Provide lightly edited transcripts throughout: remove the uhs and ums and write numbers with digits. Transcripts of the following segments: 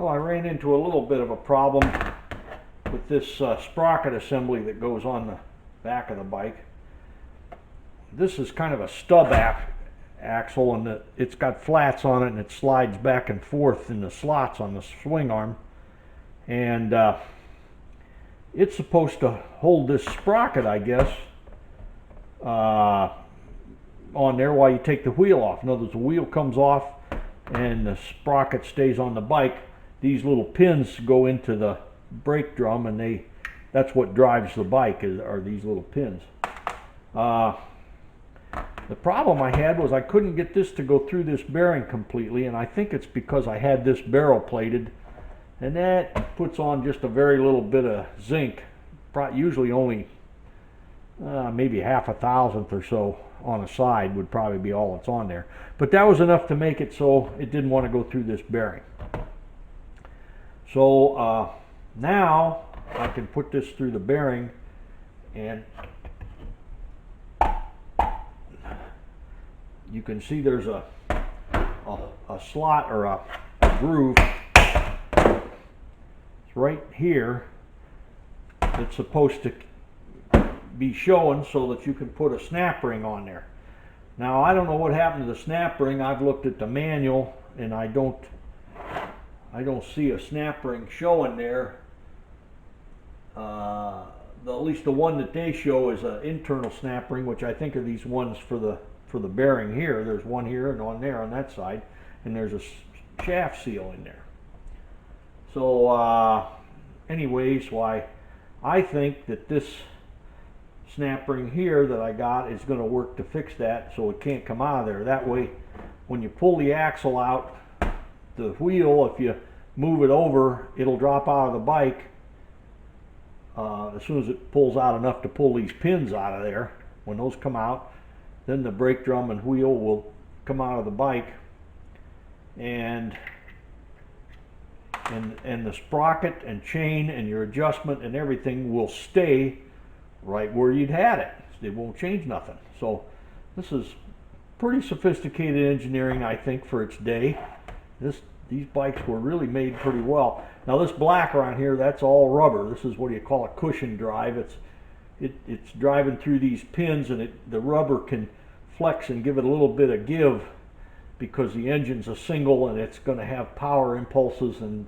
Well, I ran into a little bit of a problem with this sprocket assembly that goes on the back of the bike. This is kind of a stub axle, and it's got flats on it, and it slides back and forth in the slots on the swing arm. And it's supposed to hold this sprocket, I guess, on there while you take the wheel off. In other words, the wheel comes off and the sprocket stays on the bike. These little pins go into the brake drum, and that's what drives the bike, are these little pins. The problem I had was I couldn't get this to go through this bearing completely, and I think it's because I had this barrel plated, and that puts on just a very little bit of zinc, usually only maybe 1/1000th or so on a side would probably be all that's on there. But that was enough to make it so it didn't want to go through this bearing. So now I can put this through the bearing, and you can see there's a slot or a groove. It's right here. It's supposed to be showing so that you can put a snap ring on there. Now, I don't know what happened to the snap ring. I've looked at the manual, and I don't see a snap ring showing there. At least the one that they show is an internal snap ring, which I think are these ones for the bearing here. There's one here and one there on that side, and there's a shaft seal in there. So anyways, why I think that this snap ring here that I got is going to work to fix that, so it can't come out of there. That way, when you pull the axle out, the wheel, if you move it over, it'll drop out of the bike as soon as it pulls out enough to pull these pins out of there. When those come out, then the brake drum and wheel will come out of the bike, and the sprocket and chain and your adjustment and everything will stay right where you'd had it. It won't change nothing. So this is pretty sophisticated engineering, I think, for its day. These bikes were really made pretty well. Now this black around here, that's all rubber. This is what do you call a cushion drive. It's driving through these pins, and the rubber can flex and give it a little bit of give because the engine's a single, and it's going to have power impulses, and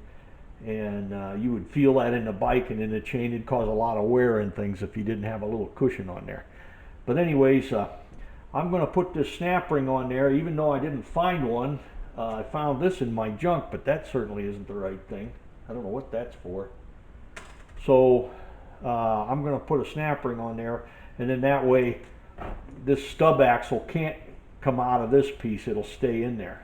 you would feel that in the bike and in the chain. It'd cause a lot of wear and things if you didn't have a little cushion on there. But anyways, I'm going to put this snap ring on there, even though I didn't find one. I found this in my junk, but that certainly isn't the right thing. I don't know what that's for. So I'm going to put a snap ring on there, and then that way this stub axle can't come out of this piece. It'll stay in there.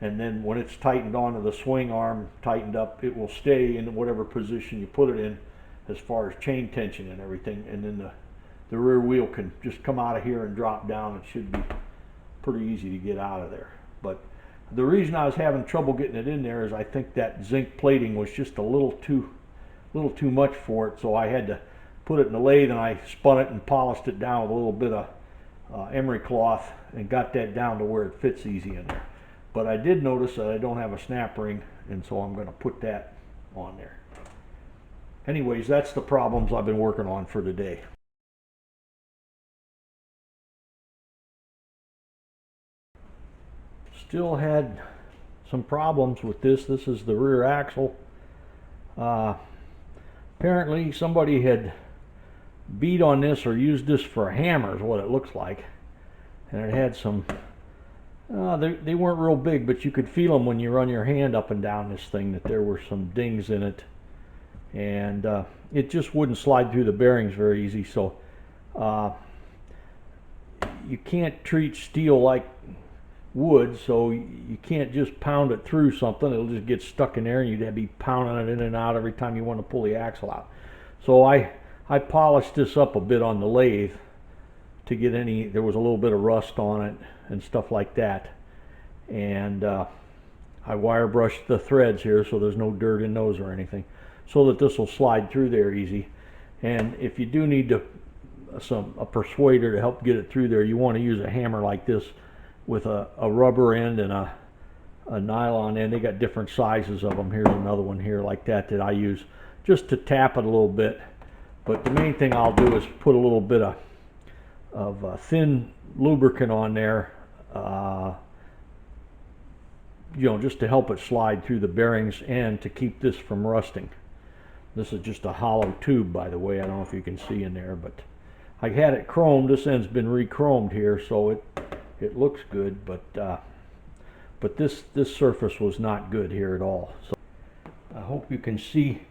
And then when it's tightened onto the swing arm, tightened up, it will stay in whatever position you put it in as far as chain tension and everything. And then the rear wheel can just come out of here and drop down. It should be pretty easy to get out of there. But the reason I was having trouble getting it in there is I think that zinc plating was just a little too much for it. So I had to put it in the lathe, and I spun it and polished it down with a little bit of emery cloth and got that down to where it fits easy in there. But I did notice that I don't have a snap ring, and so I'm going to put that on there. Anyways, that's the problems I've been working on for today. Still had some problems with this. This is the rear axle. Apparently somebody had beat on this or used this for a hammer, is what it looks like. And it had some, they weren't real big, but you could feel them when you run your hand up and down this thing, that there were some dings in it. And it just wouldn't slide through the bearings very easy. So you can't treat steel like wood, so you can't just pound it through something. It'll just get stuck in there, and you'd have to be pounding it in and out every time you want to pull the axle out. So I polished this up a bit on the lathe to get there was a little bit of rust on it and stuff like that. And I wire brushed the threads here so there's no dirt in those or anything, so that this will slide through there easy. And if you do need a persuader to help get it through there, you want to use a hammer like this with a rubber end and a a nylon end. They got different sizes of them. Here's another one here like that that I use just to tap it a little bit. But the main thing I'll do is put a little bit of thin lubricant on there, you know, just to help it slide through the bearings and to keep this from rusting. This is just a hollow tube, by the way. I don't know if you can see in there, but I had it chromed. This end's been re-chromed here, so it looks good, but this surface was not good here at all. So I hope you can see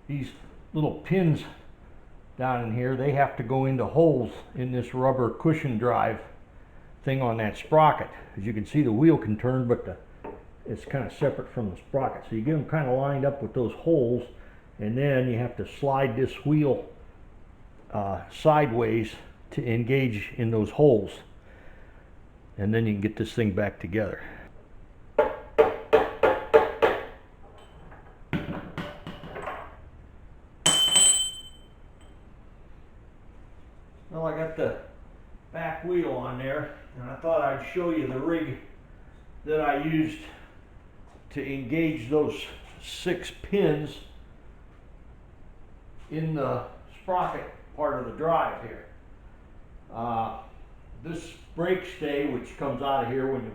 these little pins down in here. They have to go into holes in this rubber cushion drive thing on that sprocket. As you can see, the wheel can turn, but it's kind of separate from the sprocket. So you get them kind of lined up with those holes, and then you have to slide this wheel sideways to engage in those holes, and then you can get this thing back together. Well, I got the back wheel on there, and I thought I'd show you the rig that I used to engage those 6 pins in the sprocket part of the drive here. This brake stay, which comes out of here when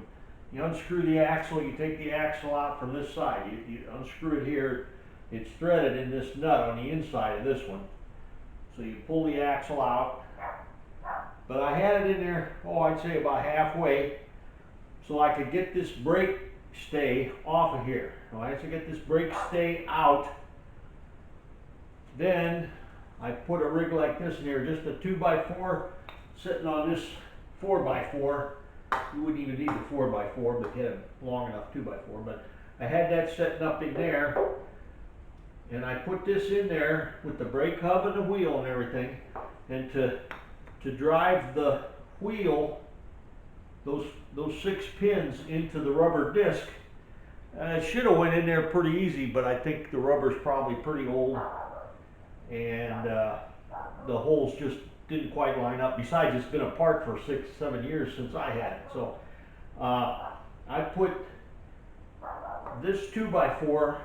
you unscrew the axle, you take the axle out from this side. You unscrew it here, it's threaded in this nut on the inside of this one. So you pull the axle out. But I had it in there, I'd say about halfway, so I could get this brake stay off of here. So I had to get this brake stay out. Then I put a rig like this in here, just a 2x4 sitting on this 4x4. You wouldn't even need the 4x4, but you had a long enough 2x4. But I had that setting up in there, and I put this in there with the brake hub and the wheel and everything, and to drive the wheel, those 6 pins into the rubber disc. It should have went in there pretty easy, but I think the rubber's probably pretty old, and the holes just didn't quite line up. Besides, it's been apart for 6-7 years since I had it. So I put this 2x4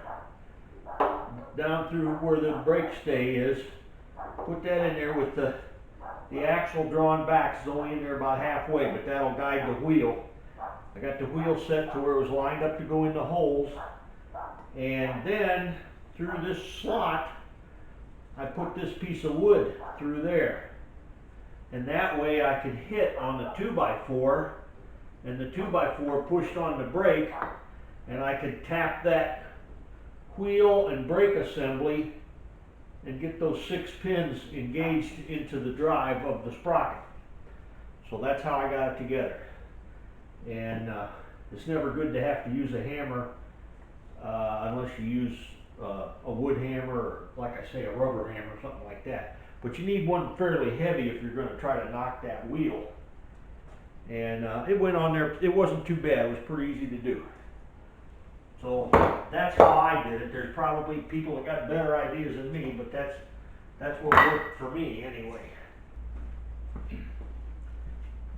down through where the brake stay is, put that in there with the axle drawn back. It's only in there about halfway, but that'll guide the wheel. I got the wheel set to where it was lined up to go in the holes, and then through this slot I put this piece of wood through there, and that way I could hit on the 2x4, and the 2x4 pushed on the brake, and I could tap that wheel and brake assembly and get those 6 pins engaged into the drive of the sprocket. So that's how I got it together. And it's never good to have to use a hammer unless you use a wood hammer, or like I say, a rubber hammer or something like that. But you need one fairly heavy if you're going to try to knock that wheel. And it went on there. It wasn't too bad. It was pretty easy to do. So that's how I did it. There's probably people that got better ideas than me, but that's what worked for me anyway.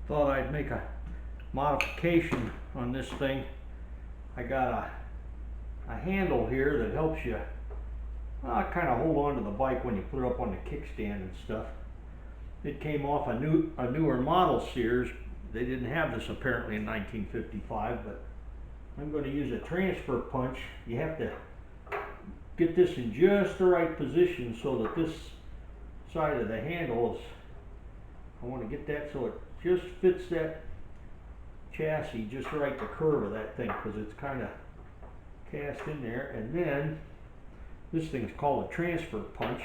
Thought I'd make a modification on this thing. I got a handle here that helps you kind of hold on to the bike when you put it up on the kickstand and stuff. It came off a newer model Sears. They didn't have this apparently in 1955, but I'm going to use a transfer punch. You have to get this in just the right position so that this side of the handle is, I want to get that so it just fits that chassis just right, the curve of that thing, because it's kind of cast in there. And then this thing is called a transfer punch,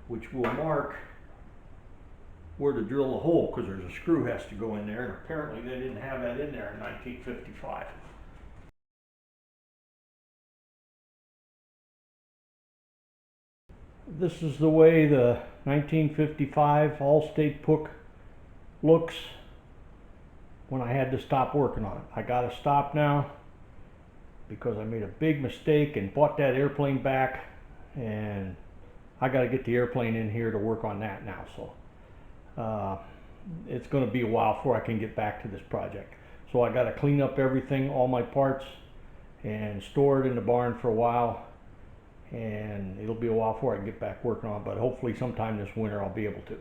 which will mark where to drill the hole, because there's a screw has to go in there, and apparently they didn't have that in there in 1955. This is the way the 1955 Allstate Puch looks when I had to stop working on it. I got to stop now because I made a big mistake and bought that airplane back, and I got to get the airplane in here to work on that now. So it's going to be a while before I can get back to this project. So I got to clean up everything, all my parts, and store it in the barn for a while. And it'll be a while before I can get back working on it, but hopefully sometime this winter I'll be able to.